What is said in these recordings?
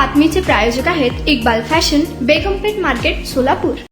बातमीचे प्रायोजक आहेत Iqbal fashion, बेगमपेठ market, Solapur.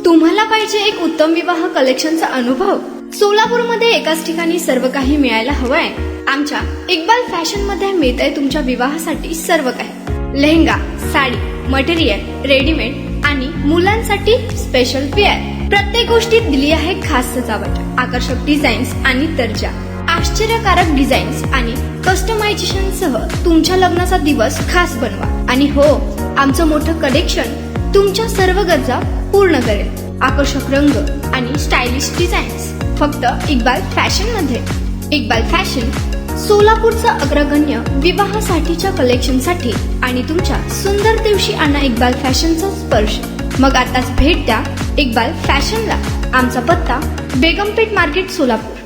तुम्हाला पाहिजे एक उत्तम विवाह कलेक्शनचा अनुभव? सोलापूरमध्ये एकाच ठिकाणी सर्व काही मिळायला हवंय? आमच्या इक्बाल फॅशन मध्ये मिळतंय तुमच्या विवाहासाठी सर्व काही। लेहंगा, साडी, मटेरियल, रेडीमेड आणि मुलांसाठी स्पेशल वेअर। प्रत्येक गोष्टीत दिली आहे खास सजावट, आकर्षक डिझाईन्स आणि दर्जा, आश्चर्यकारक डिझाईन्स आणि कस्टमायझेशन सह तुमच्या लग्नाचा दिवस खास बनवा। आणि हो, आमचं मोठं कलेक्शन तुमच्या सर्व गरजा पूर्ण करेल। आकर्षक रंग आणि स्टायलिश डिझाईन्स फक्त इक्बाल फॅशन मध्ये। इक्बाल फॅशन सोलापूरचा अग्रगण्य विवाहासाठीच्या कलेक्शनसाठी आणि तुमच्या सुंदर दिवशी आणा इक्बाल फॅशनचा स्पर्श। मग आताच भेट द्या इक्बाल फॅशनला। आमचा पत्ता बेगमपेठ मार्केट, सोलापूर।